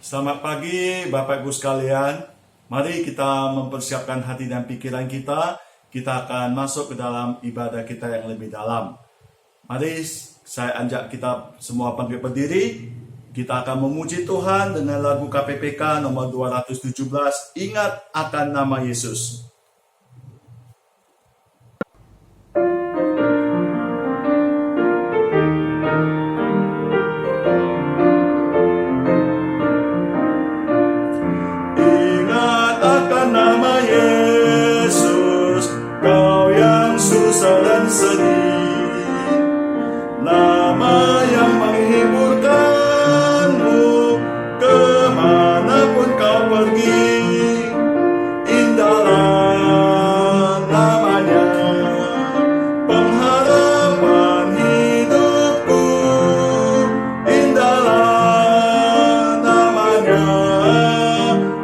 Selamat pagi Bapak Ibu sekalian. Mari kita mempersiapkan hati dan pikiran kita. Kita akan masuk ke dalam ibadah kita yang lebih dalam. Mari saya ajak kita semua bangkit berdiri. Kita akan memuji Tuhan dengan lagu KPPK nomor 217. Ingat akan nama Yesus. Nama yang menghiburkanmu kemanapun kau pergi, indahlah namanya, pengharapan hidupku, indahlah namanya,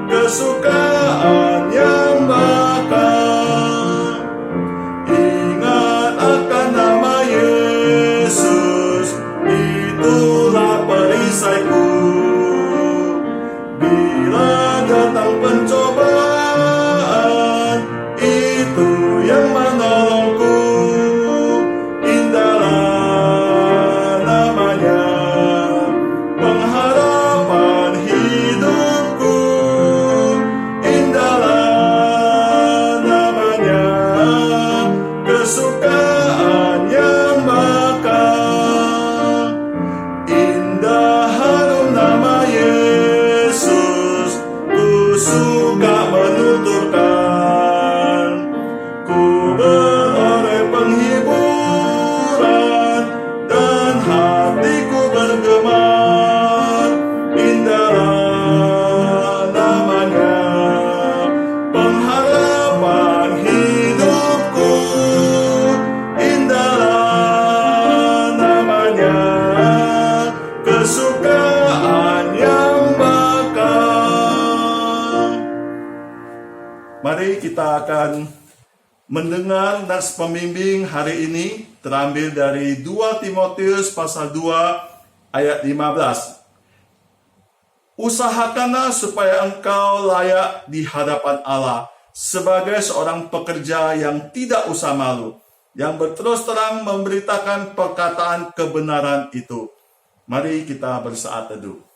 kesukaan yang bakal. Ingat akan nama Yesus, itulah perisaiku. Bila datang pencobaan, itu yang menolongku. Indahlah namanya, pengharapan hidupku. Indahlah namanya, kesukaan yang bakal. Indah harum nama Yesus, ku suka menuturkan. Ku beroleh penghiburan dan hatiku bergema. Indahlah namanya, pengharapan hidupku. Indahlah namanya, kesukaan yang bakal. Mari kita akan mendengar nas pembimbing hari ini terambil dari 2 Timotius pasal 2 ayat 15. Usahakanlah supaya engkau layak di hadapan Allah sebagai seorang pekerja yang tidak usah malu, yang berterus terang memberitakan perkataan kebenaran itu. Mari kita bersaat teduh.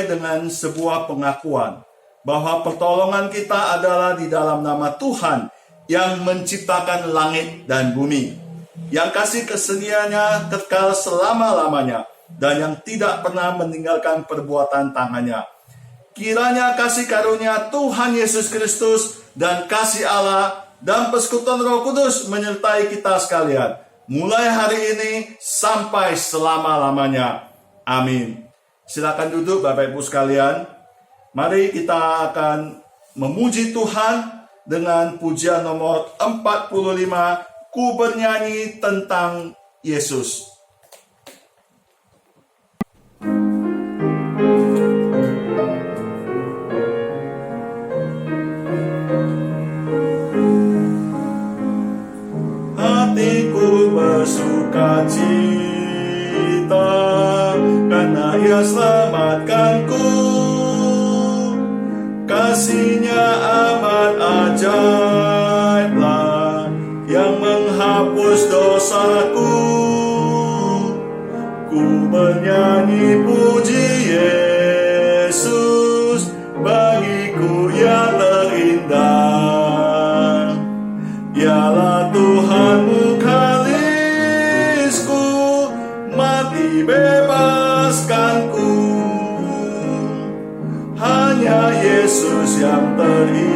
Dengan sebuah pengakuan bahwa pertolongan kita adalah di dalam nama Tuhan yang menciptakan langit dan bumi, yang kasih kesetiaannya kekal selama-lamanya, dan yang tidak pernah meninggalkan perbuatan tangannya. Kiranya kasih karunia Tuhan Yesus Kristus dan kasih Allah dan persekutuan Roh Kudus menyertai kita sekalian, mulai hari ini sampai selama-lamanya. Amin. Silakan duduk Bapak Ibu sekalian. Mari kita akan memuji Tuhan dengan pujian nomor 45, Ku bernyanyi tentang Yesus. Hatiku bersuka cita karena Ia selamatkanku. Kasih-Nya amat ajaiblah yang menghapus dosaku. Ku bernyanyi puji Yesus. dibebaskanku. Hanya Yesus yang terindah,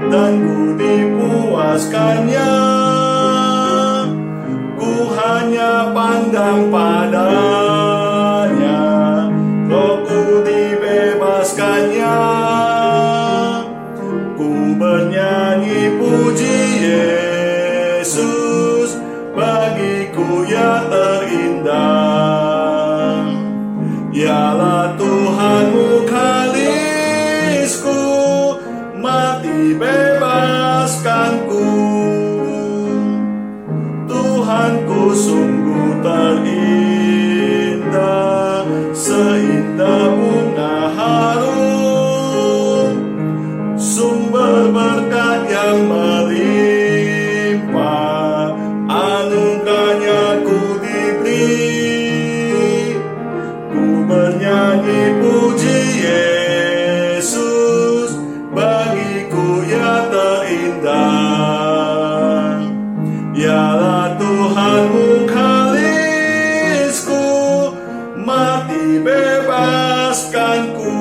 dan ku dipuaskannya. Ku hanya pandang padanya, rohku dibebaskannya. Ku bernyanyi puji Yesus, bagiku ya terindah. Ialah Tuhanmu kalisku, mati bebaskanku. Tuhanku sungguh terindah, seindah bunga harum, sumber berkat yang melimpah, anugerahnya ku diberi. Ku bernyanyi puji Yesus, bagiku ya terindah. Ialah Tuhanmu kalisku, mati bebaskanku.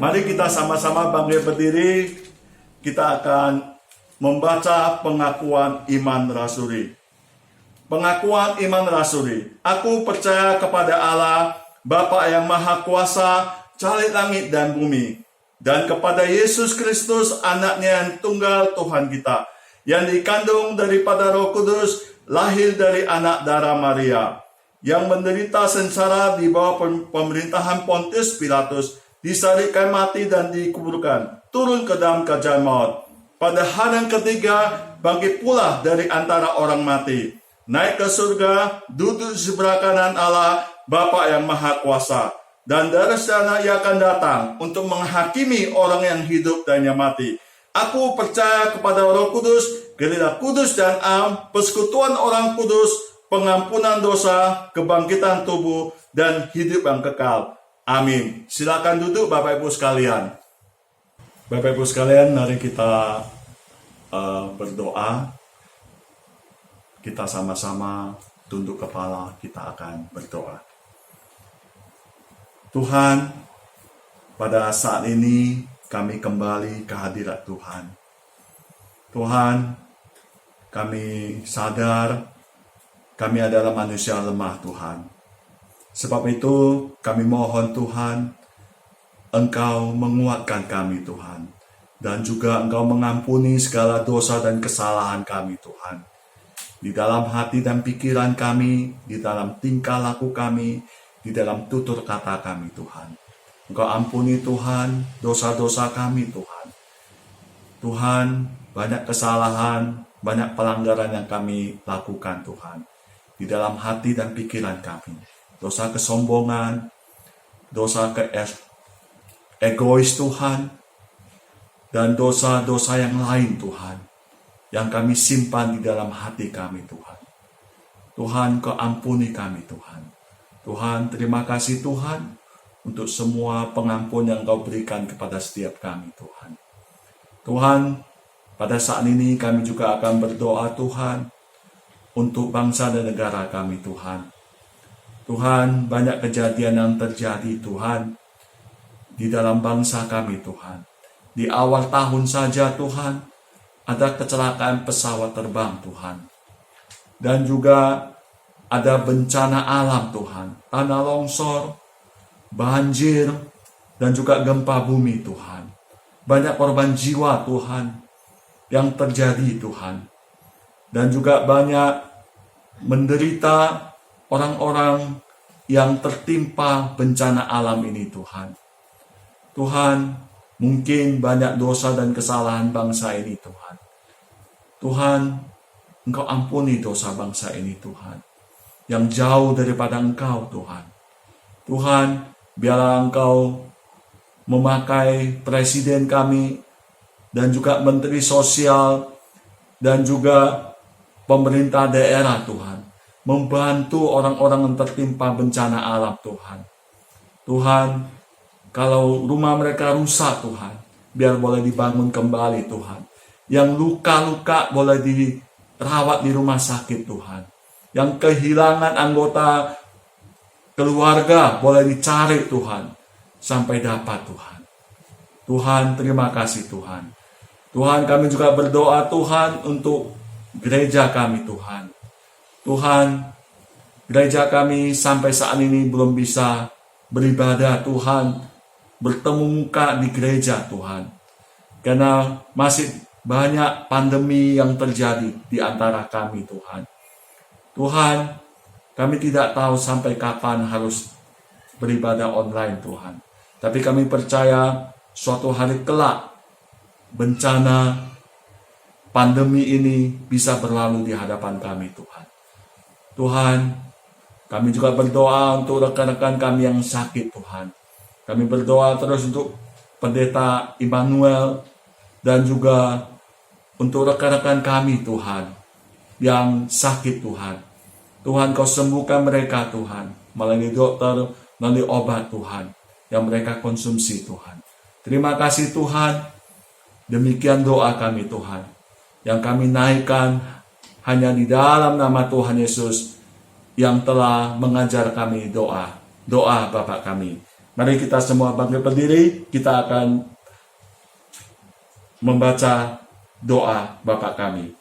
Mari kita sama-sama bangkit berdiri. Kita akan membaca pengakuan iman rasuli. Pengakuan iman rasuli. Aku percaya kepada Allah, Bapa yang Maha Kuasa, Calik langit dan bumi, dan kepada Yesus Kristus, anaknya yang tunggal Tuhan kita, yang dikandung daripada Roh Kudus, lahir dari anak darah Maria, yang menderita sengsara di bawah pemerintahan Pontius Pilatus, disalibkan mati dan dikuburkan, turun ke dalam kerajaan maut. Pada hari yang ketiga, bangkit pula dari antara orang mati, naik ke surga, duduk di sebelah kanan Allah, Bapa yang Maha Kuasa. Dan dari sana ia akan datang untuk menghakimi orang yang hidup dan yang mati. Aku percaya kepada Roh Kudus, gereja kudus dan am, persekutuan orang kudus, pengampunan dosa, kebangkitan tubuh, dan hidup yang kekal. Amin. Silakan duduk Bapak Ibu sekalian. Bapak Ibu sekalian, mari kita berdoa. Kita sama-sama tunduk kepala, kita akan berdoa. Tuhan, pada saat ini kami kembali ke hadirat Tuhan. Tuhan, kami sadar kami adalah manusia lemah Tuhan. Sebab itu kami mohon Tuhan, Engkau menguatkan kami Tuhan. Dan juga Engkau mengampuni segala dosa dan kesalahan kami Tuhan. Di dalam hati dan pikiran kami, di dalam tingkah laku kami, di dalam tutur kata kami Tuhan. Engkau ampuni Tuhan dosa-dosa kami Tuhan. Tuhan, banyak kesalahan, banyak pelanggaran yang kami lakukan Tuhan. Di dalam hati dan pikiran kami. Dosa kesombongan, dosa egois Tuhan, dan dosa-dosa yang lain Tuhan. Yang kami simpan di dalam hati kami Tuhan. Tuhan, Kau ampuni kami Tuhan. Tuhan, terima kasih Tuhan untuk semua pengampun yang Kau berikan kepada setiap kami Tuhan. Tuhan, pada saat ini kami juga akan berdoa Tuhan untuk bangsa dan negara kami Tuhan. Tuhan, banyak kejadian yang terjadi Tuhan di dalam bangsa kami Tuhan. Di awal tahun saja Tuhan, ada kecelakaan pesawat terbang Tuhan. Dan juga ada bencana alam Tuhan, tanah longsor, banjir, dan juga gempa bumi Tuhan. Banyak korban jiwa Tuhan yang terjadi Tuhan. Dan juga banyak menderita orang-orang yang tertimpa bencana alam ini Tuhan. Tuhan, mungkin banyak dosa dan kesalahan bangsa ini Tuhan. Tuhan, Engkau ampuni dosa bangsa ini Tuhan. Yang jauh daripada Engkau Tuhan. Tuhan, biarlah Engkau memakai presiden kami dan juga menteri sosial dan juga pemerintah daerah Tuhan. Membantu orang-orang yang tertimpa bencana alam Tuhan. Tuhan, kalau rumah mereka rusak Tuhan, biar boleh dibangun kembali Tuhan. Yang luka-luka boleh dirawat di rumah sakit Tuhan. Yang kehilangan anggota keluarga boleh dicari Tuhan sampai dapat Tuhan. Tuhan, terima kasih Tuhan. Tuhan, kami juga berdoa Tuhan untuk gereja kami Tuhan. Tuhan, gereja kami sampai saat ini belum bisa beribadah Tuhan, bertemu muka di gereja Tuhan. Karena masih banyak pandemi yang terjadi di antara kami Tuhan. Tuhan, kami tidak tahu sampai kapan harus beribadah online Tuhan. Tapi kami percaya suatu hari kelak bencana pandemi ini bisa berlalu di hadapan kami Tuhan. Tuhan, kami juga berdoa untuk rekan-rekan kami yang sakit Tuhan. Kami berdoa terus untuk Pendeta Immanuel dan juga untuk rekan-rekan kami Tuhan yang sakit Tuhan. Tuhan, Kau sembuhkan mereka Tuhan, melalui dokter, melalui obat Tuhan yang mereka konsumsi Tuhan. Terima kasih Tuhan. Demikian doa kami Tuhan, yang kami naikkan hanya di dalam nama Tuhan Yesus yang telah mengajar kami doa Bapa kami. Mari kita semua bangkit berdiri, kita akan membaca doa Bapa kami.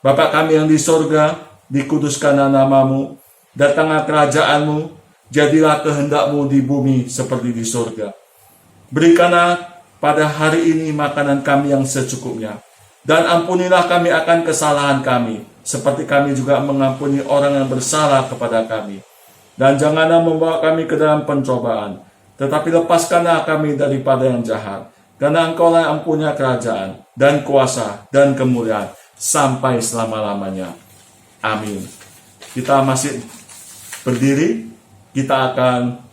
Bapa kami yang di sorga, dikuduskanlah namamu, datanglah kerajaanmu, jadilah kehendakmu di bumi seperti di sorga. Berikanlah pada hari ini makanan kami yang secukupnya, dan ampunilah kami akan kesalahan kami, seperti kami juga mengampuni orang yang bersalah kepada kami. Dan janganlah membawa kami ke dalam pencobaan, tetapi lepaskanlah kami daripada yang jahat. Karena Engkaulah yang punya kerajaan, dan kuasa, dan kemuliaan, sampai selama-lamanya. Amin. Kita masih berdiri, kita akan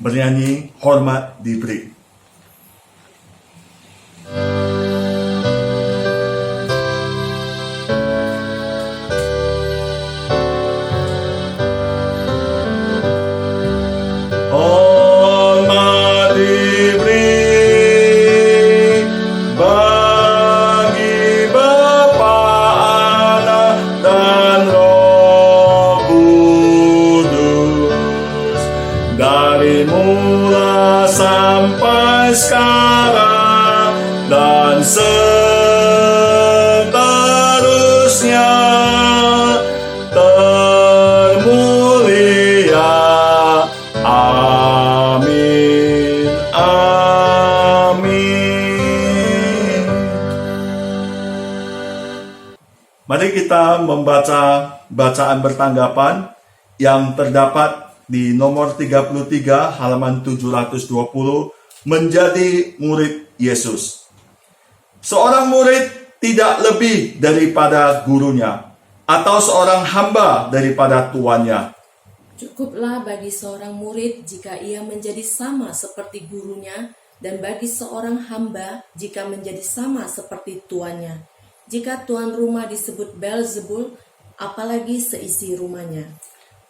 bernyanyi Hormat Diberi. Sekarang dan seterusnya termulia. Amin, amin. Mari kita membaca bacaan bertanggapan yang terdapat di nomor 33 halaman 720, menjadi murid Yesus. Seorang murid tidak lebih daripada gurunya, atau seorang hamba daripada tuannya. Cukuplah bagi seorang murid jika ia menjadi sama seperti gurunya, dan bagi seorang hamba jika menjadi sama seperti tuannya. Jika tuan rumah disebut Beelzebul, apalagi seisi rumahnya.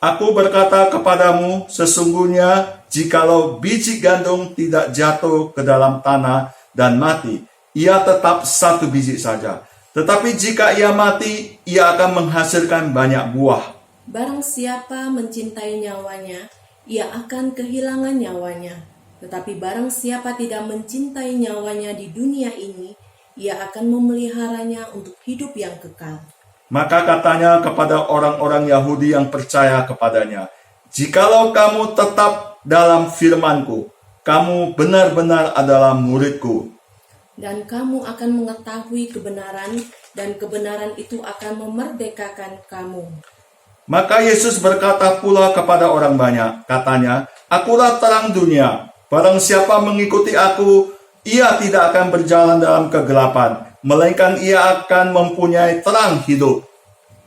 Aku berkata kepadamu, sesungguhnya jikalau biji gandum tidak jatuh ke dalam tanah dan mati, ia tetap satu biji saja. Tetapi jika ia mati, ia akan menghasilkan banyak buah. Barang siapa mencintai nyawanya, ia akan kehilangan nyawanya. Tetapi barang siapa tidak mencintai nyawanya di dunia ini, ia akan memeliharanya untuk hidup yang kekal. Maka katanya kepada orang-orang Yahudi yang percaya kepadanya, jikalau kamu tetap dalam firman-Ku, kamu benar-benar adalah murid-Ku. Dan kamu akan mengetahui kebenaran, dan kebenaran itu akan memerdekakan kamu. Maka Yesus berkata pula kepada orang banyak, katanya, Akulah terang dunia, barang siapa mengikuti Aku, ia tidak akan berjalan dalam kegelapan, melainkan ia akan mempunyai terang hidup.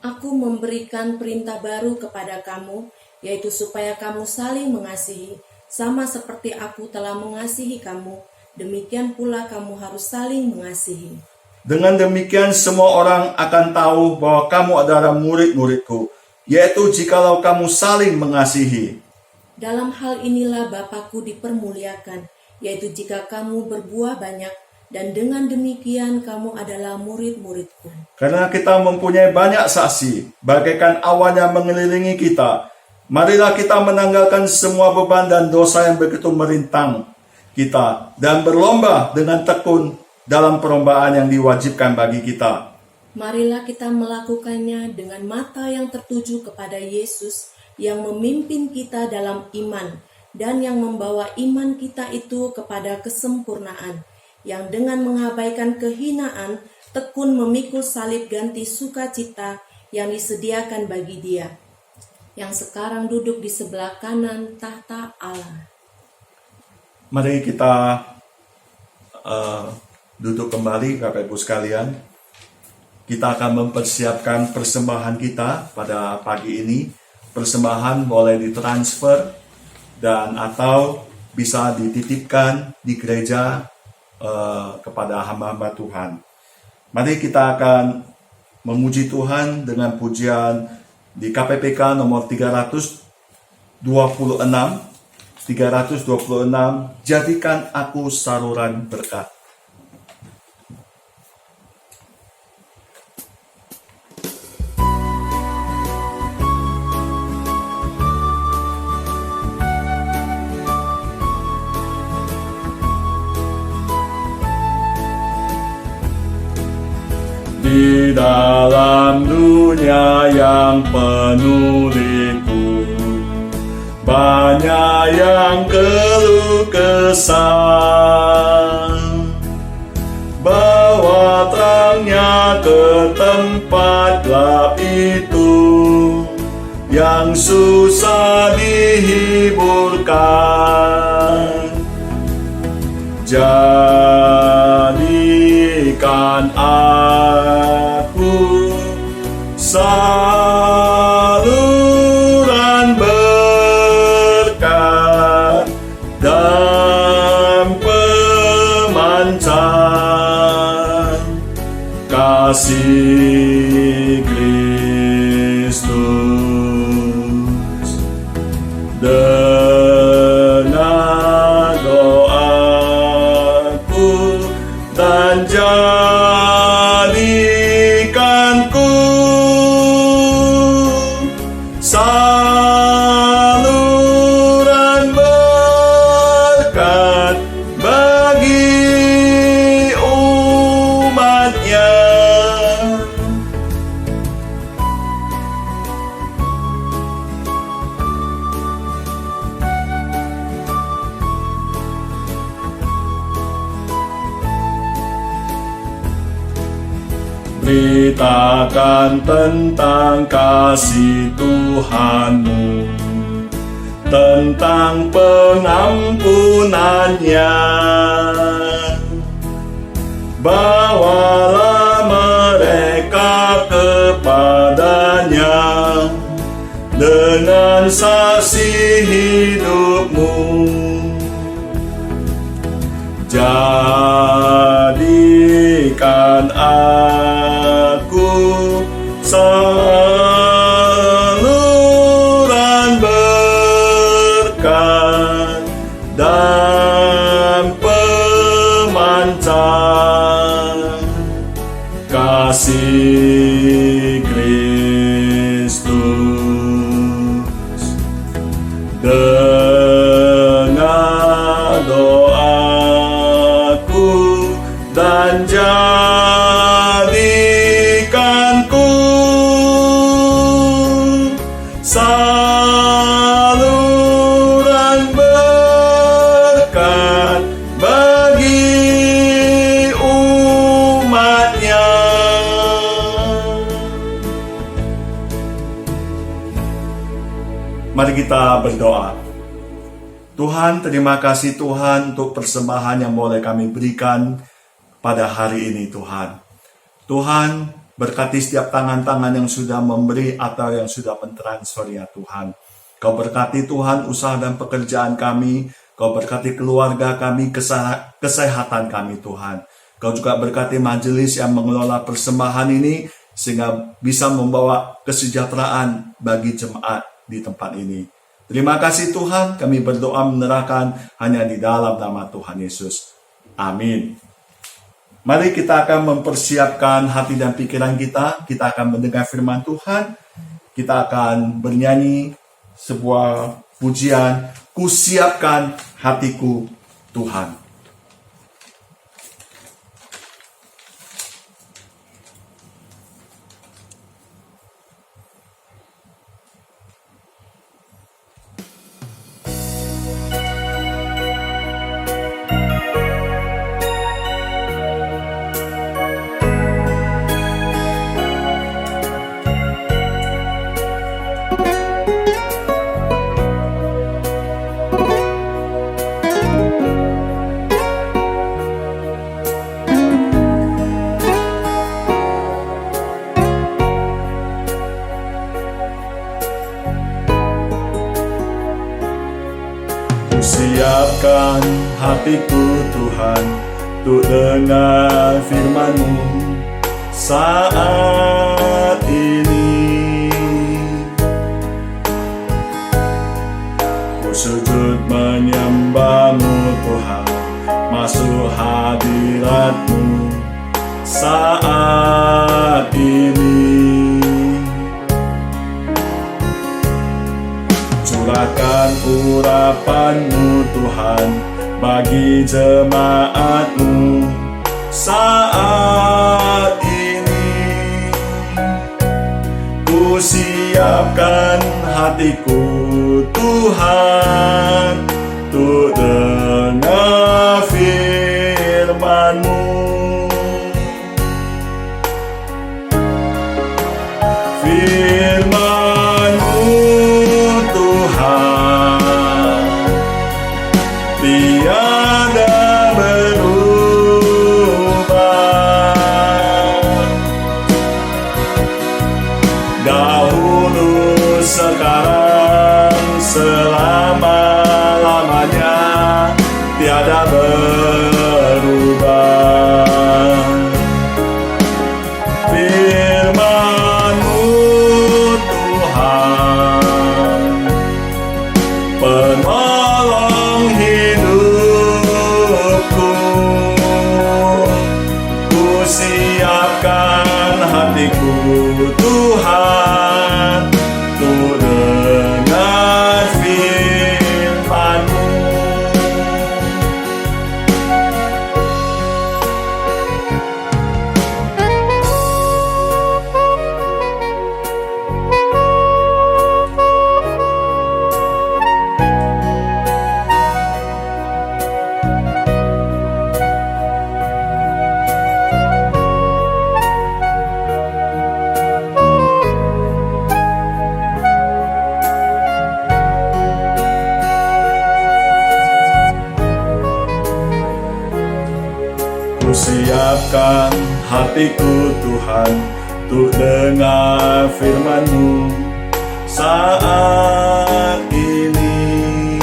Aku memberikan perintah baru kepada kamu, yaitu supaya kamu saling mengasihi, sama seperti Aku telah mengasihi kamu, demikian pula kamu harus saling mengasihi. Dengan demikian semua orang akan tahu bahwa kamu adalah murid-murid-Ku, yaitu jikalau kamu saling mengasihi. Dalam hal inilah Bapa-Ku dipermuliakan, yaitu jika kamu berbuah banyak, dan dengan demikian kamu adalah murid-muridku. Karena kita mempunyai banyak saksi, bagaikan awan yang mengelilingi kita. Marilah kita menanggalkan semua beban dan dosa yang begitu merintang kita, dan berlomba dengan tekun dalam perlombaan yang diwajibkan bagi kita. Marilah kita melakukannya dengan mata yang tertuju kepada Yesus yang memimpin kita dalam iman dan yang membawa iman kita itu kepada kesempurnaan, yang dengan mengabaikan kehinaan tekun memikul salib ganti sukacita yang disediakan bagi Dia, yang sekarang duduk di sebelah kanan tahta Allah. Mari kita duduk kembali, Bapak Ibu sekalian. Kita akan mempersiapkan persembahan kita pada pagi ini. Persembahan boleh ditransfer dan atau bisa dititipkan di gereja kepada hamba-hamba Tuhan. Mari kita akan memuji Tuhan dengan pujian di KPPK nomor 326, jadikan aku saluran berkat. Di dalam dunia yang penuh liku, banyak yang keluh kesah. Bawa terangnya ke tempat gelap itu, yang susah dihiburkan. Jadikan aku saluran berkat dan pemancar kasih Kristus. Dengar doaku dan jadikanku saluran berkat bagi umatnya. Beritakan tentang kasih Tuhanmu, tentang pengampunannya. Bawalah mereka kepadanya dengan saksi hidupmu. Jadikan aku saluran berkat dan pemancar kasih Kristus. Dengar doaku dan jadikanku saluran berkat bagi umatnya. Mari kita berdoa. Tuhan, terima kasih Tuhan untuk persembahan yang boleh kami berikan pada hari ini Tuhan. Tuhan, berkati setiap tangan-tangan yang sudah memberi atau yang sudah mentransfer ya Tuhan. Kau berkati Tuhan usaha dan pekerjaan kami. Kau berkati keluarga kami, kesehatan kami Tuhan. Kau juga berkati majelis yang mengelola persembahan ini sehingga bisa membawa kesejahteraan bagi jemaat di tempat ini. Terima kasih Tuhan, kami berdoa menyerahkan hanya di dalam nama Tuhan Yesus. Amin. Mari kita akan mempersiapkan hati dan pikiran kita. Kita akan mendengar firman Tuhan. Kita akan bernyanyi sebuah pujian, "Ku siapkan hatiku Tuhan." Siapkan hatiku Tuhan untuk dengar firman-Mu saat ini. Ku sujud menyembah-Mu Tuhan, masuk hadirat-Mu saat ini. Curahkan urapan-Mu Tuhan bagi jemaat-Mu saat ini. Ku siapkan hatiku Tuhan untuk dengar firman-Mu. Firman-Mu tiada berubah, dahulu, sekarang, selama-lamanya, tiada berubah. Firman-Mu Tuhan, penolong hidupku. Ku siapkan hatiku Tuhan untuk dengar firman-Mu. Ku siapkan hatiku Tuhan untuk dengar firman-Mu saat ini.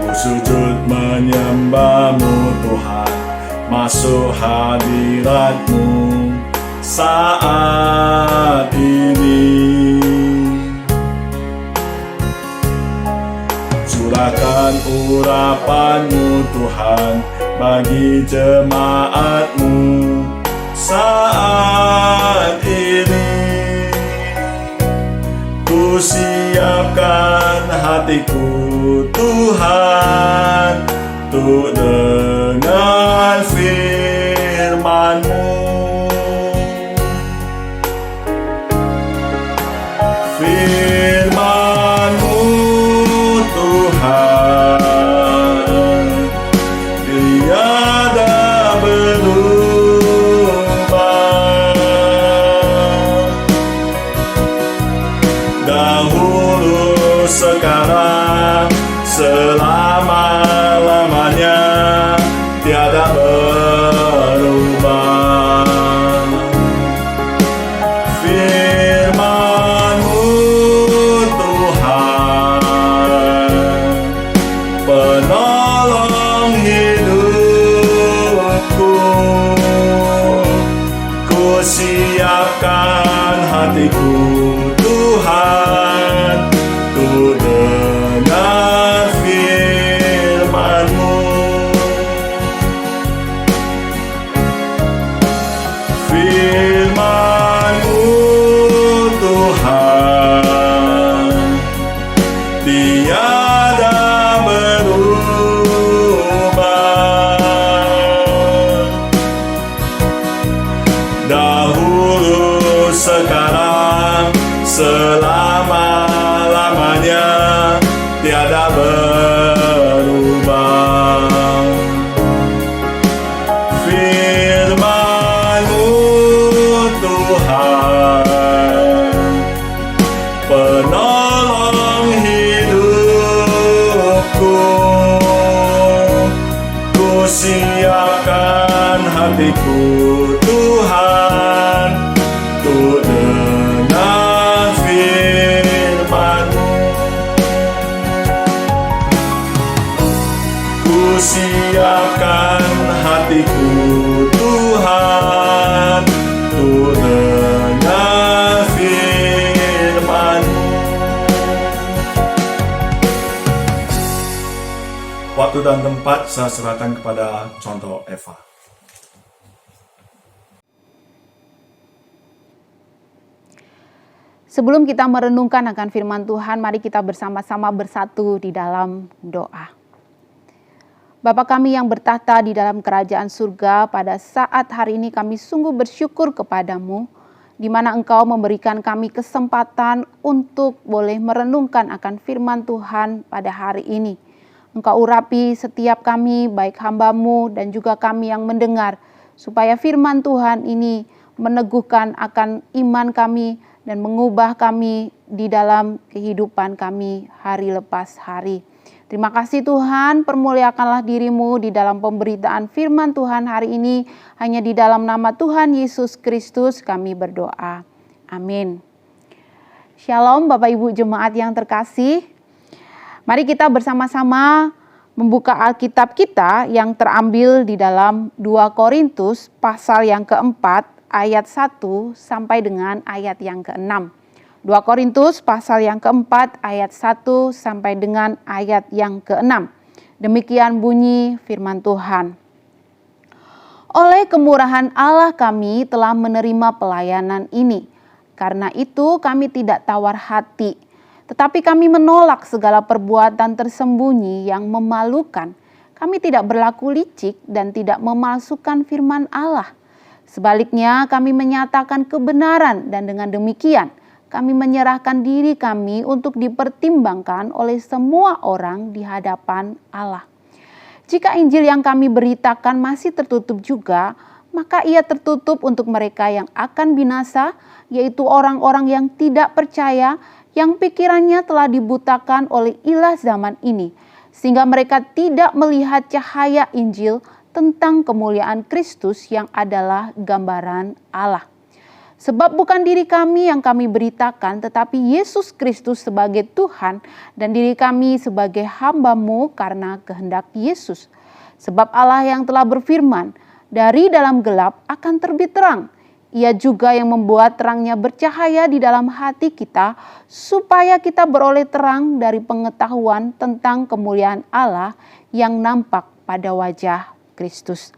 Ku sujud menyembah-Mu Tuhan, masuk hadirat-Mu saat ini. Curahkan urapan-Mu Tuhan bagi jemaat-Mu saat ini. Ku siapkan hatiku Tuhan untuk dengar firman-Mu. Firman-Mu Tuhan tiada berubah, dahulu, sekarang, selama-lamanya, tiada berubah. Firman-Mu Tuhan, penolong hidupku. Ku siapkan hatiku Tuhan untuk dengar firman-Mu. dahulu, sekarang, selama-lamanya, tiada berubah. Firman-Mu Tuhan, penolong hidupku, ku siapkan hatiku Tuhan, untuk dengar firman-Mu. Ku siapkan hatiku Tuhan, untuk dengar firman-Mu. Waktu dan tempat saya serahkan kepada contoh Eva. Sebelum kita merenungkan akan firman Tuhan, mari kita bersama-sama bersatu di dalam doa. Bapa kami yang bertahta di dalam kerajaan surga, pada saat hari ini kami sungguh bersyukur kepadamu, di mana Engkau memberikan kami kesempatan untuk boleh merenungkan akan firman Tuhan pada hari ini. Engkau urapi setiap kami, baik hamba-Mu dan juga kami yang mendengar, supaya firman Tuhan ini meneguhkan akan iman kami dan mengubah kami di dalam kehidupan kami hari lepas hari. Terima kasih Tuhan, permuliakanlah diri-Mu di dalam pemberitaan firman Tuhan hari ini. Hanya di dalam nama Tuhan Yesus Kristus kami berdoa. Amin. Shalom Bapak Ibu Jemaat yang terkasih. Mari kita bersama-sama membuka Alkitab kita yang terambil di dalam 2 Korintus pasal yang keempat, ayat 1 sampai dengan ayat yang ke-6. 2 Korintus pasal yang keempat ayat 1 sampai dengan ayat yang ke-6. Demikian bunyi firman Tuhan. Oleh kemurahan Allah kami telah menerima pelayanan ini. Karena itu kami tidak tawar hati, tetapi kami menolak segala perbuatan tersembunyi yang memalukan. Kami tidak berlaku licik dan tidak memalsukan firman Allah. Sebaliknya kami menyatakan kebenaran dan dengan demikian kami menyerahkan diri kami untuk dipertimbangkan oleh semua orang di hadapan Allah. Jika Injil yang kami beritakan masih tertutup juga, maka ia tertutup untuk mereka yang akan binasa, yaitu orang-orang yang tidak percaya, yang pikirannya telah dibutakan oleh ilah zaman ini, sehingga mereka tidak melihat cahaya Injil tentang kemuliaan Kristus yang adalah gambaran Allah. Sebab bukan diri kami yang kami beritakan, tetapi Yesus Kristus sebagai Tuhan dan diri kami sebagai hamba-Mu karena kehendak Yesus. Sebab Allah yang telah berfirman, dari dalam gelap akan terbit terang. Ia juga yang membuat terangnya bercahaya di dalam hati kita, supaya kita beroleh terang dari pengetahuan tentang kemuliaan Allah yang nampak pada wajah Kristus.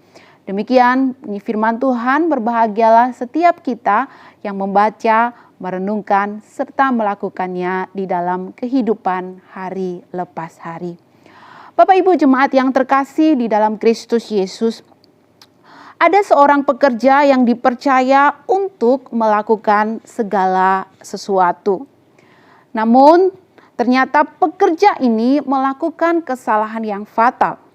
Demikian firman Tuhan, berbahagialah setiap kita yang membaca, merenungkan, serta melakukannya di dalam kehidupan hari lepas hari. Bapak Ibu Jemaat yang terkasih di dalam Kristus Yesus, ada seorang pekerja yang dipercaya untuk melakukan segala sesuatu. Namun ternyata pekerja ini melakukan kesalahan yang fatal.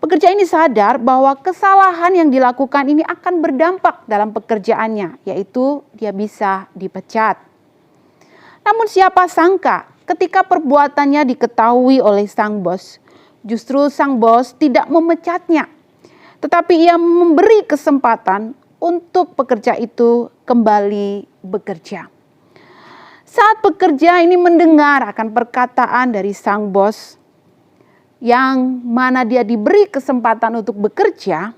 Pekerja ini sadar bahwa kesalahan yang dilakukan ini akan berdampak dalam pekerjaannya, yaitu dia bisa dipecat. Namun siapa sangka ketika perbuatannya diketahui oleh sang bos, justru sang bos tidak memecatnya, tetapi ia memberi kesempatan untuk pekerja itu kembali bekerja. Saat pekerja ini mendengar akan perkataan dari sang bos, yang mana dia diberi kesempatan untuk bekerja,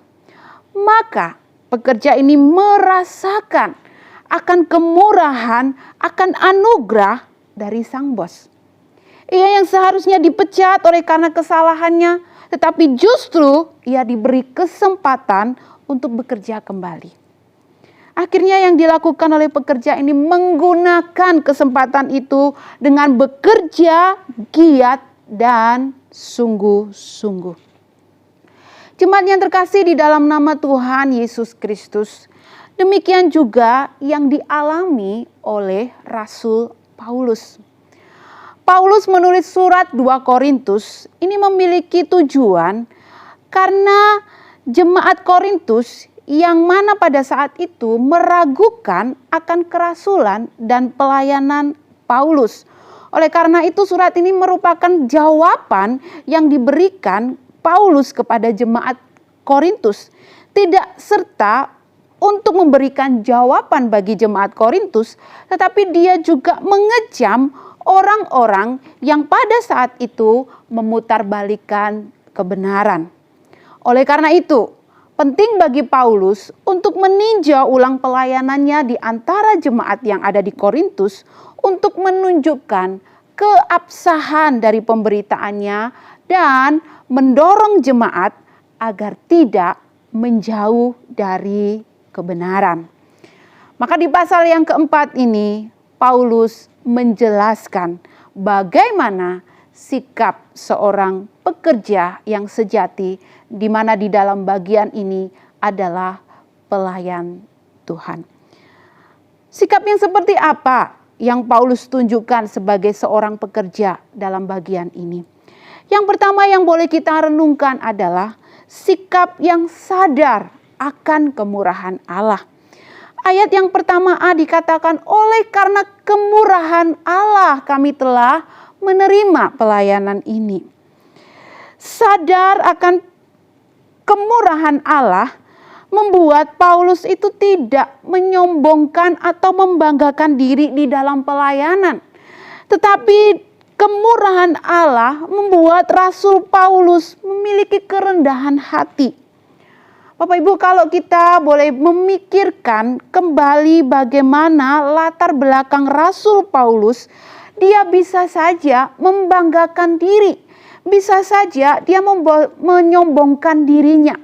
maka pekerja ini merasakan akan kemurahan, akan anugerah dari sang bos. Ia yang seharusnya dipecat oleh karena kesalahannya, tetapi justru ia diberi kesempatan untuk bekerja kembali. Akhirnya yang dilakukan oleh pekerja ini menggunakan kesempatan itu dengan bekerja giat dan sungguh-sungguh. Jemaat yang terkasih di dalam nama Tuhan Yesus Kristus, Demikian juga yang dialami oleh Rasul Paulus. Paulus menulis surat 2 Korintus ini memiliki tujuan karena jemaat Korintus yang mana pada saat itu meragukan akan kerasulan dan pelayanan Paulus. Oleh karena itu surat ini merupakan jawaban yang diberikan Paulus kepada jemaat Korintus. Tidak serta untuk memberikan jawaban bagi jemaat Korintus, tetapi dia juga mengejam orang-orang yang pada saat itu memutarbalikkan kebenaran. Oleh karena itu, penting bagi Paulus untuk meninjau ulang pelayanannya di antara jemaat yang ada di Korintus untuk menunjukkan keabsahan dari pemberitaannya dan mendorong jemaat agar tidak menjauh dari kebenaran. Maka di pasal yang keempat ini, Paulus menjelaskan bagaimana sikap seorang pekerja yang sejati, di mana di dalam bagian ini adalah pelayan Tuhan. Sikap yang seperti apa yang Paulus tunjukkan sebagai seorang pekerja dalam bagian ini? Yang pertama yang boleh kita renungkan adalah sikap yang sadar akan kemurahan Allah. Ayat yang pertama A dikatakan, oleh karena kemurahan Allah kami telah menerima pelayanan ini. Sadar akan kemurahan Allah membuat Paulus itu tidak menyombongkan atau membanggakan diri di dalam pelayanan. Tetapi kemurahan Allah membuat Rasul Paulus memiliki kerendahan hati. Bapak Ibu, kalau kita boleh memikirkan kembali bagaimana latar belakang Rasul Paulus, dia bisa saja membanggakan diri, bisa saja dia menyombongkan dirinya.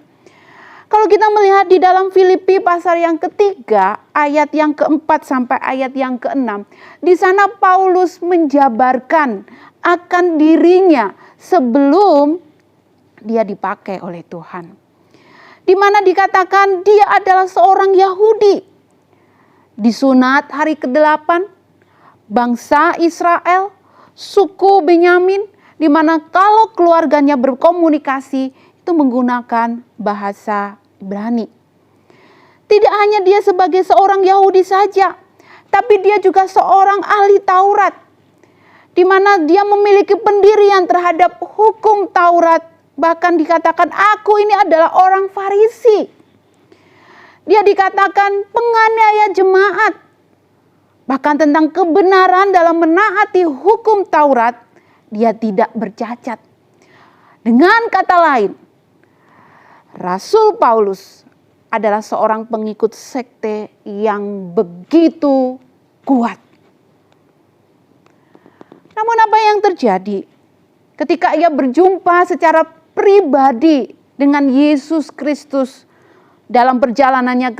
Kalau kita melihat di dalam Filipi pasal yang ketiga, ayat yang keempat sampai ayat yang keenam, di sana Paulus menjabarkan akan dirinya sebelum dia dipakai oleh Tuhan. Di mana dikatakan dia adalah seorang Yahudi, disunat hari ke-8, bangsa Israel, suku Benyamin, di mana kalau keluarganya berkomunikasi itu menggunakan bahasa Ibrani. Tidak hanya dia sebagai seorang Yahudi saja, tapi dia juga seorang ahli Taurat, di mana dia memiliki pendirian terhadap hukum Taurat. Bahkan dikatakan, aku ini adalah orang Farisi. Dia dikatakan penganiaya jemaat. Bahkan tentang kebenaran dalam menaati hukum Taurat, dia tidak bercacat. Dengan kata lain, Rasul Paulus adalah seorang pengikut sekte yang begitu kuat. Namun apa yang terjadi ketika ia berjumpa secara pribadi dengan Yesus Kristus dalam perjalanannya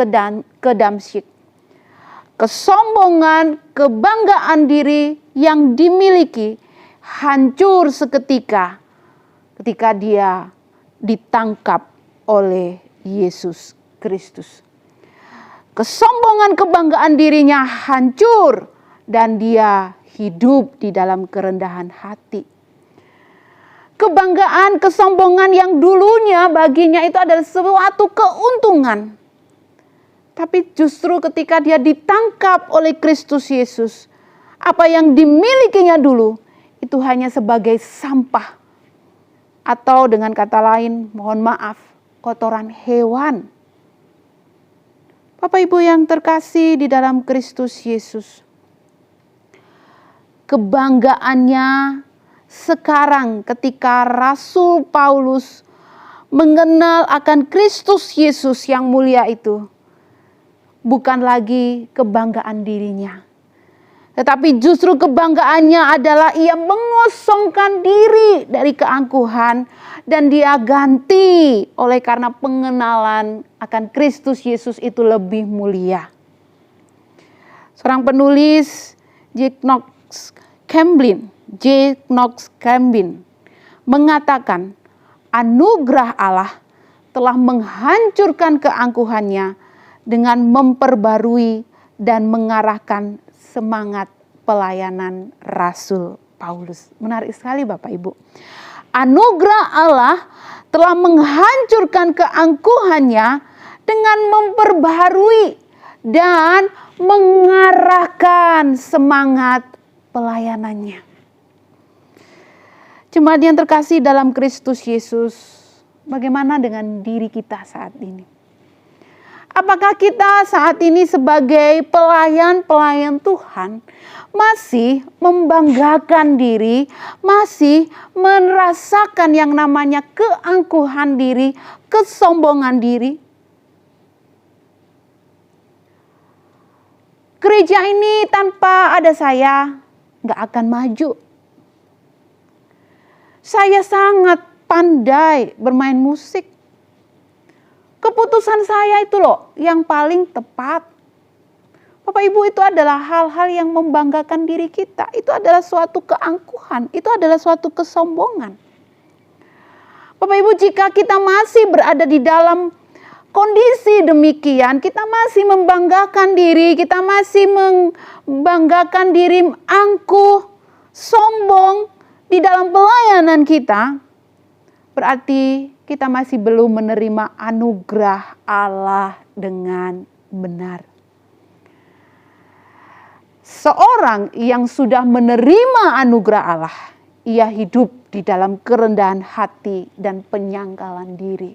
ke Damsyik? Kesombongan, kebanggaan diri yang dimiliki hancur seketika ketika dia ditangkap oleh Yesus Kristus. Kesombongan, kebanggaan dirinya hancur dan dia hidup di dalam kerendahan hati. Kebanggaan, kesombongan yang dulunya baginya itu adalah suatu keuntungan. Tapi justru ketika dia ditangkap oleh Kristus Yesus, apa yang dimilikinya dulu itu hanya sebagai sampah. Atau dengan kata lain, mohon maaf, kotoran hewan. Bapak Ibu yang terkasih di dalam Kristus Yesus, kebanggaannya sekarang ketika Rasul Paulus mengenal akan Kristus Yesus yang mulia itu, bukan lagi kebanggaan dirinya, tetapi justru kebanggaannya adalah ia mengosongkan diri dari keangkuhan dan dia ganti oleh karena pengenalan akan Kristus Yesus itu lebih mulia. Seorang penulis J. Knox Cambin mengatakan anugerah Allah telah menghancurkan keangkuhannya dengan memperbarui dan mengarahkan semangat pelayanan Rasul Paulus. Menarik sekali Bapak Ibu. Anugerah Allah telah menghancurkan keangkuhannya dengan memperbaharui dan mengarahkan semangat pelayanannya. Jemaat yang terkasih dalam Kristus Yesus, bagaimana dengan diri kita saat ini? Apakah kita saat ini sebagai pelayan-pelayan Tuhan masih membanggakan diri, masih merasakan yang namanya keangkuhan diri, kesombongan diri? Gereja ini tanpa ada saya nggak akan maju. Saya sangat pandai bermain musik. Keputusan saya itu loh yang paling tepat. Bapak Ibu, itu adalah hal-hal yang membanggakan diri kita. Itu adalah suatu keangkuhan. Itu adalah suatu kesombongan. Bapak Ibu, jika kita masih berada di dalam kondisi demikian, kita masih membanggakan diri, kita masih membanggakan diri angkuh, sombong di dalam pelayanan kita, berarti kita masih belum menerima anugerah Allah dengan benar. Seorang yang sudah menerima anugerah Allah, ia hidup di dalam kerendahan hati dan penyangkalan diri.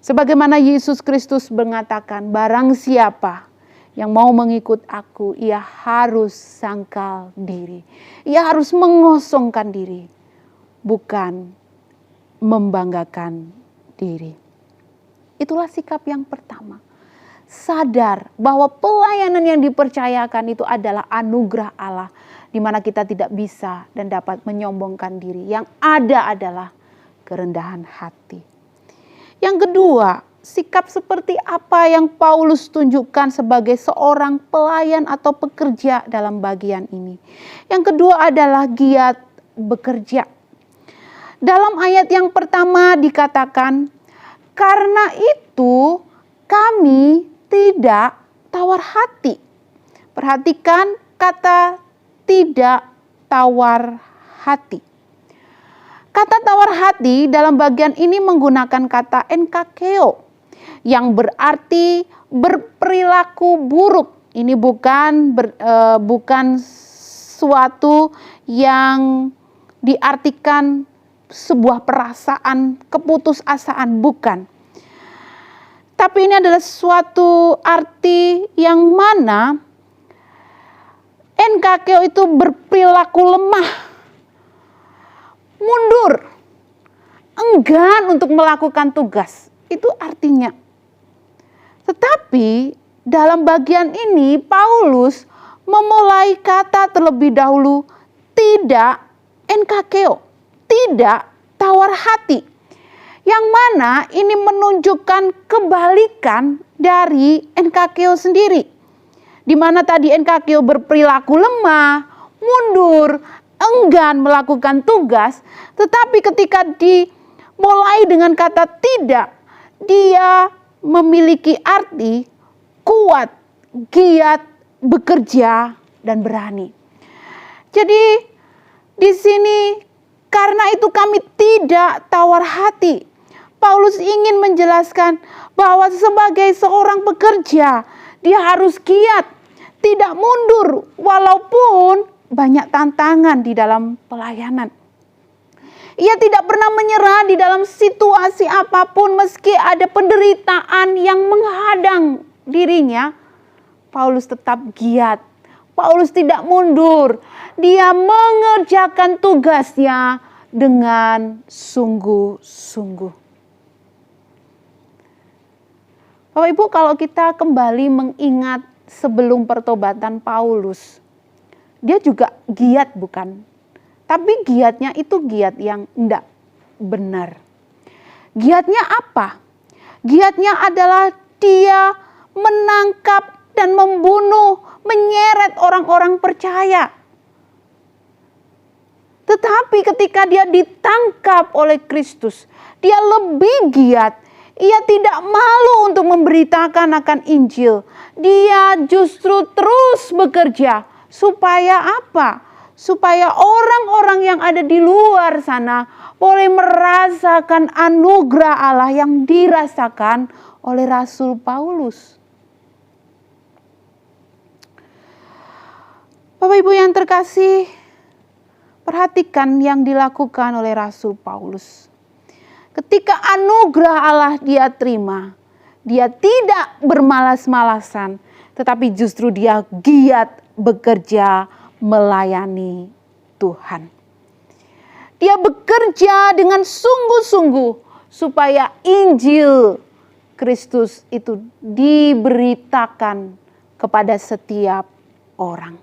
Sebagaimana Yesus Kristus mengatakan, barang siapa yang mau mengikut aku, ia harus sangkal diri. Ia harus mengosongkan diri, bukan membanggakan diri. Itulah sikap yang pertama. Sadar bahwa pelayanan yang dipercayakan itu adalah anugerah Allah, di mana kita tidak bisa dan dapat menyombongkan diri. Yang ada adalah kerendahan hati. Yang kedua, sikap seperti apa yang Paulus tunjukkan sebagai seorang pelayan atau pekerja dalam bagian ini. Yang kedua adalah giat bekerja. Dalam ayat yang pertama dikatakan, karena itu kami tidak tawar hati. Perhatikan kata tidak tawar hati. Kata tawar hati dalam bagian ini menggunakan kata enkakeo yang berarti berperilaku buruk. Ini bukan suatu yang diartikan sebuah perasaan keputusasaan, bukan. Tapi ini adalah suatu arti yang mana enkakeo itu berperilaku lemah, mundur, enggan untuk melakukan tugas. Itu artinya. Tetapi dalam bagian ini Paulus memulai kata terlebih dahulu tidak enkakeo, tidak tawar hati. Yang mana ini menunjukkan kebalikan dari enkakeo sendiri. Di mana tadi enkakeo berperilaku lemah, mundur, enggan melakukan tugas, tetapi ketika dimulai dengan kata tidak, dia memiliki arti kuat, giat, bekerja, dan berani. Jadi di sini karena itu kami tidak tawar hati. Paulus ingin menjelaskan bahwa sebagai seorang pekerja, dia harus giat, tidak mundur walaupun banyak tantangan di dalam pelayanan. Ia tidak pernah menyerah di dalam situasi apapun meski ada penderitaan yang menghadang dirinya. Paulus tetap giat. Paulus tidak mundur. Dia mengerjakan tugasnya dengan sungguh-sungguh. Bapak Ibu, kalau kita kembali mengingat sebelum pertobatan Paulus, dia juga giat bukan? Tapi giatnya itu giat yang tidak benar. Giatnya apa? Giatnya adalah dia menangkap dan membunuh, menyeret orang-orang percaya. Tetapi ketika dia ditangkap oleh Kristus, dia lebih giat. Ia tidak malu untuk memberitakan akan Injil. Dia justru terus bekerja. Supaya apa? Supaya orang-orang yang ada di luar sana boleh merasakan anugerah Allah yang dirasakan oleh Rasul Paulus. Bapak Ibu yang terkasih, perhatikan yang dilakukan oleh Rasul Paulus. Ketika anugerah Allah dia terima, dia tidak bermalas-malasan, tetapi justru dia giat bekerja melayani Tuhan. Dia bekerja dengan sungguh-sungguh supaya Injil Kristus itu diberitakan kepada setiap orang.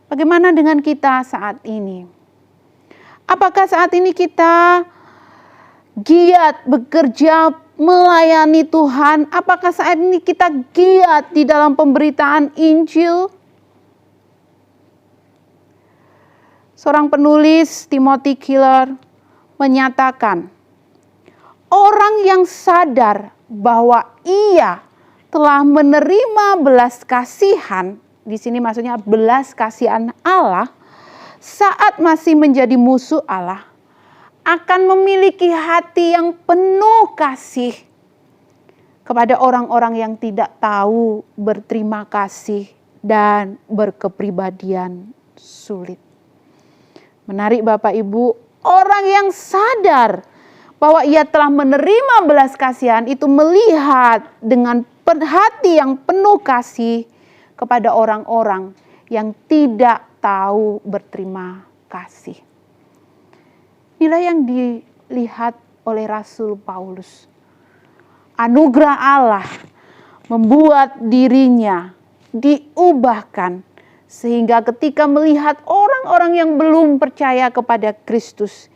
Bagaimana dengan kita saat ini? Apakah saat ini kita giat bekerja melayani Tuhan? Apakah saat ini kita giat di dalam pemberitaan Injil? Seorang penulis, Timothy Keller, menyatakan, orang yang sadar bahwa ia telah menerima belas kasihan, di sini maksudnya belas kasihan Allah, saat masih menjadi musuh Allah, akan memiliki hati yang penuh kasih kepada orang-orang yang tidak tahu berterima kasih dan berkepribadian sulit. Menarik Bapak Ibu, orang yang sadar bahwa ia telah menerima belas kasihan itu melihat dengan hati yang penuh kasih kepada orang-orang yang tidak tahu berterima kasih. Inilah yang dilihat oleh Rasul Paulus. Anugerah Allah membuat dirinya diubahkan sehingga ketika melihat orang-orang yang belum percaya kepada Kristus,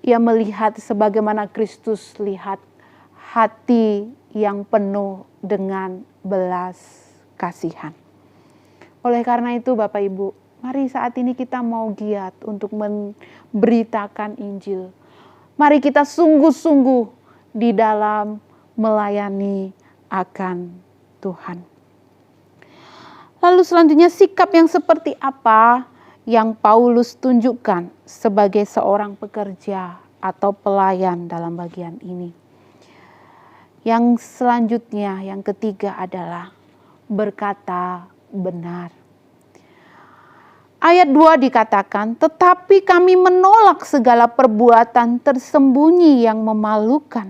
ia melihat sebagaimana Kristus lihat hati yang penuh dengan belas kasihan. Oleh karena itu Bapak Ibu, mari saat ini kita mau giat untuk memberitakan Injil. Mari kita sungguh-sungguh di dalam melayani akan Tuhan. Lalu selanjutnya sikap yang seperti apa yang Paulus tunjukkan sebagai seorang pekerja atau pelayan dalam bagian ini. Yang selanjutnya, yang ketiga adalah berkata benar. Ayat 2 dikatakan, tetapi kami menolak segala perbuatan tersembunyi yang memalukan.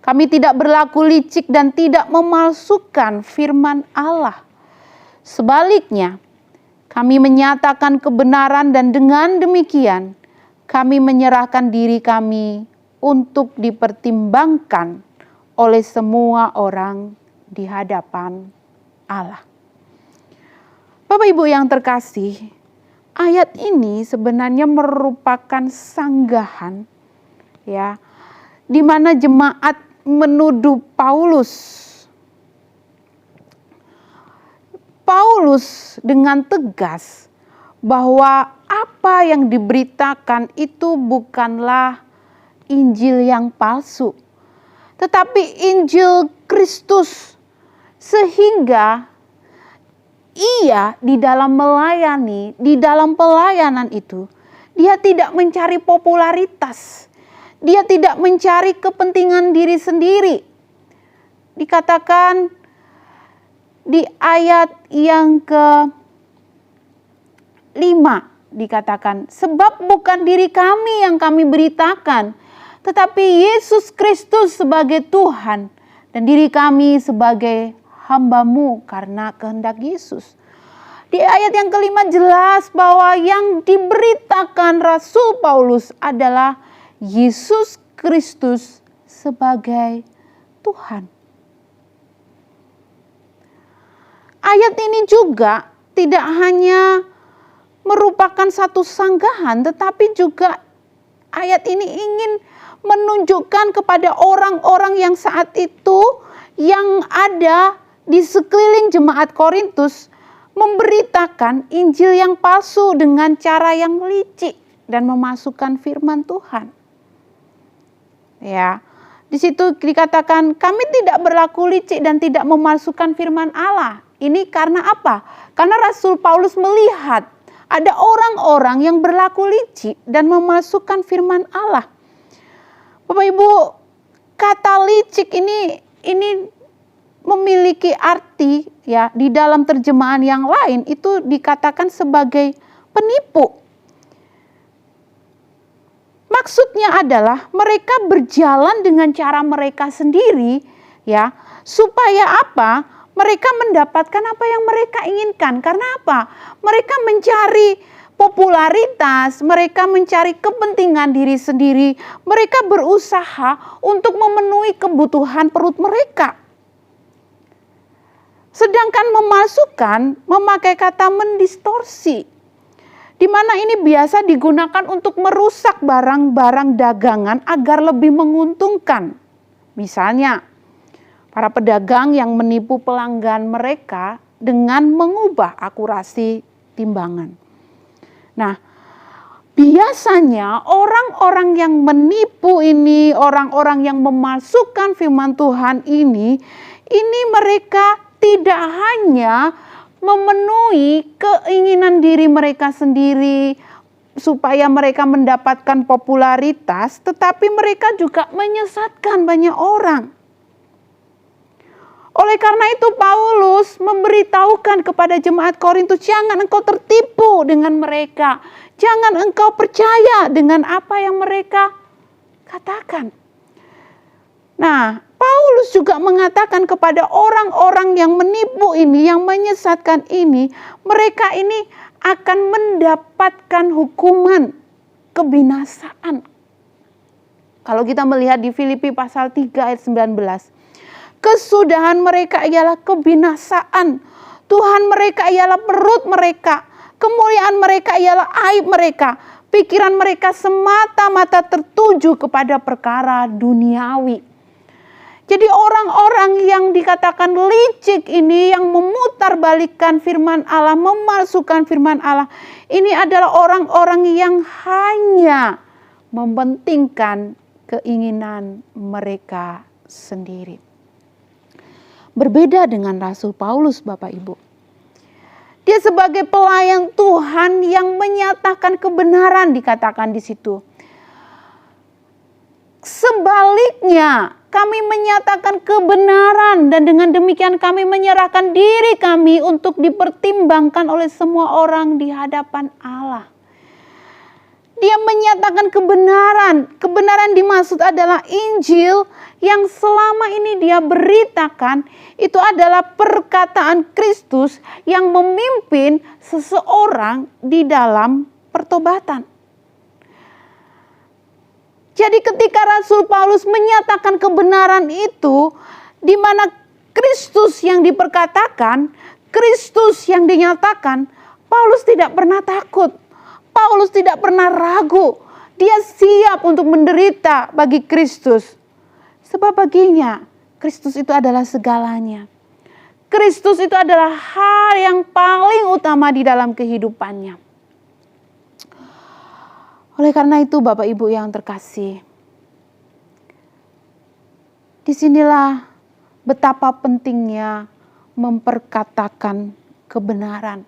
Kami tidak berlaku licik dan tidak memalsukan firman Allah. Sebaliknya, kami menyatakan kebenaran dan dengan demikian kami menyerahkan diri kami untuk dipertimbangkan oleh semua orang di hadapan Allah. Bapak Ibu yang terkasih, ayat ini sebenarnya merupakan sanggahan ya, di mana jemaat menuduh Paulus dengan tegas bahwa apa yang diberitakan itu bukanlah Injil yang palsu, tetapi Injil Kristus, sehingga ia di dalam melayani, di dalam pelayanan itu, dia tidak mencari popularitas, dia tidak mencari kepentingan diri sendiri. Dikatakan di ayat yang ke-5 dikatakan, sebab bukan diri kami yang kami beritakan, tetapi Yesus Kristus sebagai Tuhan dan diri kami sebagai hamba-Mu karena kehendak Yesus. Di ayat yang ke-5 jelas bahwa yang diberitakan Rasul Paulus adalah Yesus Kristus sebagai Tuhan. Ayat ini juga tidak hanya merupakan satu sanggahan, tetapi juga ayat ini ingin menunjukkan kepada orang-orang yang saat itu yang ada di sekeliling jemaat Korintus memberitakan Injil yang palsu dengan cara yang licik dan memasukkan firman Tuhan. Ya, Di situ dikatakan kami tidak berlaku licik dan tidak memalsukan firman Allah. Ini karena apa? Karena Rasul Paulus melihat ada orang-orang yang berlaku licik dan memalsukan firman Allah. Bapak Ibu, kata licik ini memiliki arti ya, di dalam terjemahan yang lain itu dikatakan sebagai penipu. Maksudnya adalah mereka berjalan dengan cara mereka sendiri ya, supaya apa? Mereka mendapatkan apa yang mereka inginkan. Karena apa? Mereka mencari popularitas, mereka mencari kepentingan diri sendiri, mereka berusaha untuk memenuhi kebutuhan perut mereka. Sedangkan memalsukan memakai kata mendistorsi, di mana ini biasa digunakan untuk merusak barang-barang dagangan agar lebih menguntungkan. Misalnya, para pedagang yang menipu pelanggan mereka dengan mengubah akurasi timbangan. Nah, biasanya orang-orang yang menipu ini, orang-orang yang memalsukan firman Tuhan ini mereka tidak hanya memenuhi keinginan diri mereka sendiri supaya mereka mendapatkan popularitas, tetapi mereka juga menyesatkan banyak orang. Oleh karena itu Paulus memberitahukan kepada jemaat Korintus, jangan engkau tertipu dengan mereka, jangan engkau percaya dengan apa yang mereka katakan. Nah, Paulus juga mengatakan kepada orang-orang yang menipu ini, yang menyesatkan ini, mereka ini akan mendapatkan hukuman kebinasaan. Kalau kita melihat di Filipi pasal 3 ayat 19, kesudahan mereka ialah kebinasaan, Tuhan mereka ialah perut mereka, kemuliaan mereka ialah aib mereka, pikiran mereka semata-mata tertuju kepada perkara duniawi. Jadi orang-orang yang dikatakan licik ini, yang memutarbalikkan firman Allah, memalsukan firman Allah, ini adalah orang-orang yang hanya mementingkan keinginan mereka sendiri. Berbeda dengan Rasul Paulus, Bapak Ibu. Dia sebagai pelayan Tuhan yang menyatakan kebenaran, dikatakan di situ. Sebaliknya, kami menyatakan kebenaran dan dengan demikian kami menyerahkan diri kami untuk dipertimbangkan oleh semua orang di hadapan Allah. Dia menyatakan kebenaran. Kebenaran dimaksud adalah Injil yang selama ini dia beritakan. Itu adalah perkataan Kristus yang memimpin seseorang di dalam pertobatan. Jadi ketika Rasul Paulus menyatakan kebenaran itu, di mana Kristus yang diperkatakan, Kristus yang dinyatakan, Paulus tidak pernah takut. Paulus tidak pernah ragu. Dia siap untuk menderita bagi Kristus. Sebab baginya, Kristus itu adalah segalanya. Kristus itu adalah hal yang paling utama di dalam kehidupannya. Oleh karena itu Bapak Ibu yang terkasih, disinilah betapa pentingnya memperkatakan kebenaran.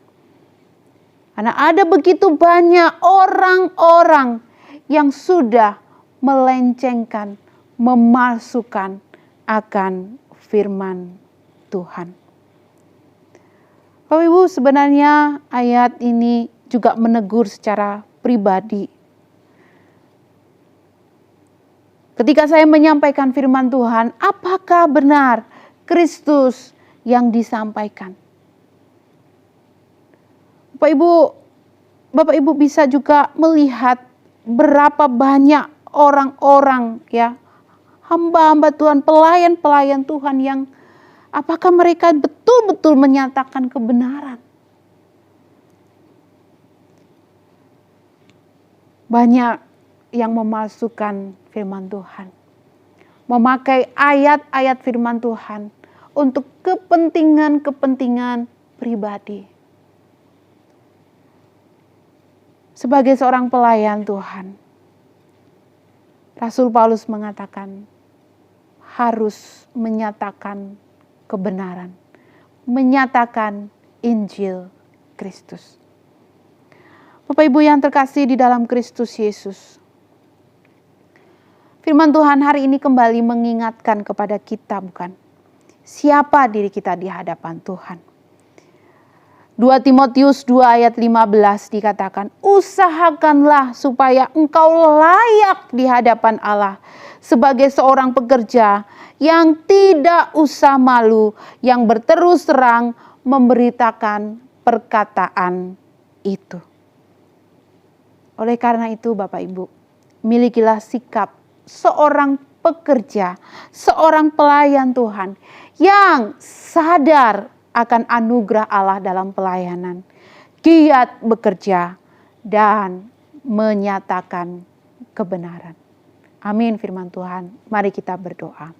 Karena ada begitu banyak orang-orang yang sudah melencengkan, memalsukan akan firman Tuhan. Bapak Ibu, sebenarnya ayat ini juga menegur secara pribadi. Ketika saya menyampaikan firman Tuhan, apakah benar Kristus yang disampaikan? Bapak Ibu bisa juga melihat berapa banyak orang-orang ya, hamba-hamba Tuhan, pelayan-pelayan Tuhan yang apakah mereka betul-betul menyatakan kebenaran? Banyak yang memalsukan firman Tuhan. Memakai ayat-ayat firman Tuhan untuk kepentingan-kepentingan pribadi. Sebagai seorang pelayan Tuhan, Rasul Paulus mengatakan, harus menyatakan kebenaran, menyatakan Injil Kristus. Bapak Ibu yang terkasih di dalam Kristus Yesus, firman Tuhan hari ini kembali mengingatkan kepada kita, bukan? Siapa diri kita di hadapan Tuhan. 2 Timotius 2 ayat 15 dikatakan, usahakanlah supaya engkau layak di hadapan Allah sebagai seorang pekerja yang tidak usah malu, yang berterus terang memberitakan perkataan itu. Oleh karena itu Bapak Ibu, milikilah sikap seorang pekerja, seorang pelayan Tuhan yang sadar akan anugerah Allah dalam pelayanan, giat bekerja dan menyatakan kebenaran. Amin firman Tuhan. Mari kita berdoa.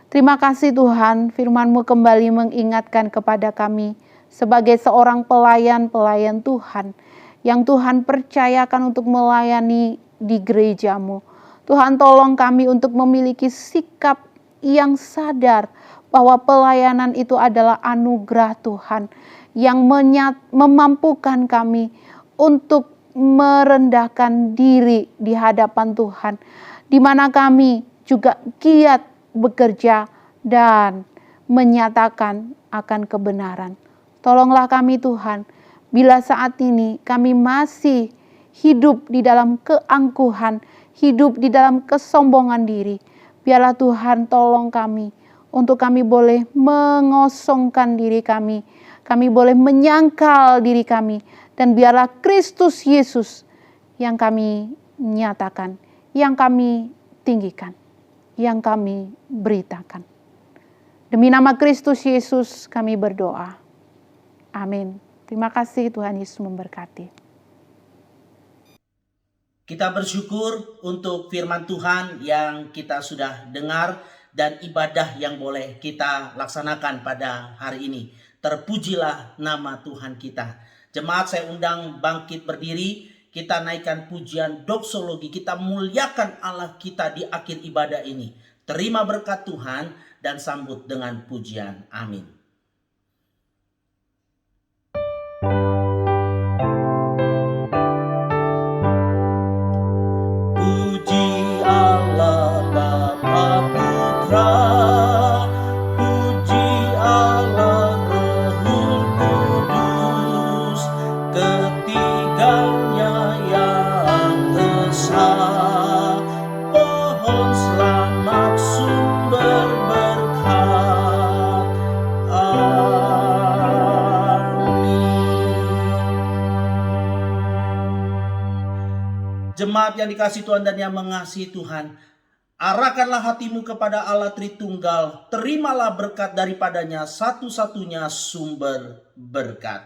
Terima kasih Tuhan, firman-Mu kembali mengingatkan kepada kami sebagai seorang pelayan-pelayan Tuhan yang Tuhan percayakan untuk melayani di gereja-Mu. Tuhan tolong kami untuk memiliki sikap yang sadar bahwa pelayanan itu adalah anugerah Tuhan yang memampukan kami untuk merendahkan diri di hadapan Tuhan, di mana kami juga giat bekerja dan menyatakan akan kebenaran. Tolonglah kami Tuhan, bila saat ini kami masih hidup di dalam keangkuhan, hidup di dalam kesombongan diri, biarlah Tuhan tolong kami untuk kami boleh mengosongkan diri kami boleh menyangkal diri kami, dan biarlah Kristus Yesus yang kami nyatakan, yang kami tinggikan, yang kami beritakan. Demi nama Kristus Yesus kami berdoa. Amin. Terima kasih, Tuhan Yesus memberkati. Kita bersyukur untuk firman Tuhan yang kita sudah dengar dan ibadah yang boleh kita laksanakan pada hari ini. Terpujilah nama Tuhan kita. Jemaat, saya undang bangkit berdiri. Kita naikkan pujian doksologi. Kita muliakan Allah kita di akhir ibadah ini. Terima berkat Tuhan dan sambut dengan pujian. Amin. Jemaat yang dikasihi Tuhan dan yang mengasihi Tuhan, arahkanlah hatimu kepada Allah Tritunggal, terimalah berkat daripadanya, satu-satunya sumber berkat.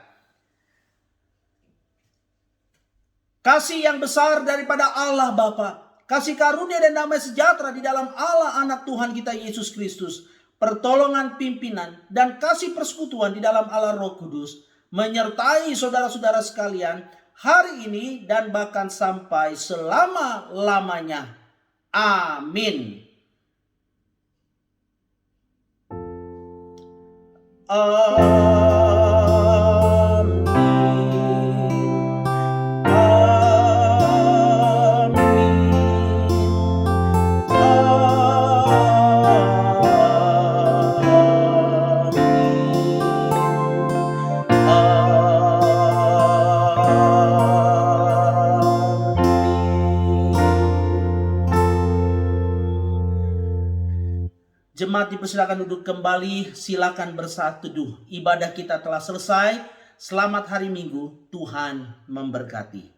Kasih yang besar daripada Allah Bapa, kasih karunia dan damai sejahtera di dalam Allah Anak Tuhan kita Yesus Kristus, pertolongan pimpinan dan kasih persekutuan di dalam Allah Roh Kudus, menyertai saudara-saudara sekalian, hari ini dan bahkan sampai selama-lamanya. Amin. Jemaat dipersilakan duduk kembali, silakan bersaat teduh. Ibadah kita telah selesai. Selamat hari Minggu, Tuhan memberkati.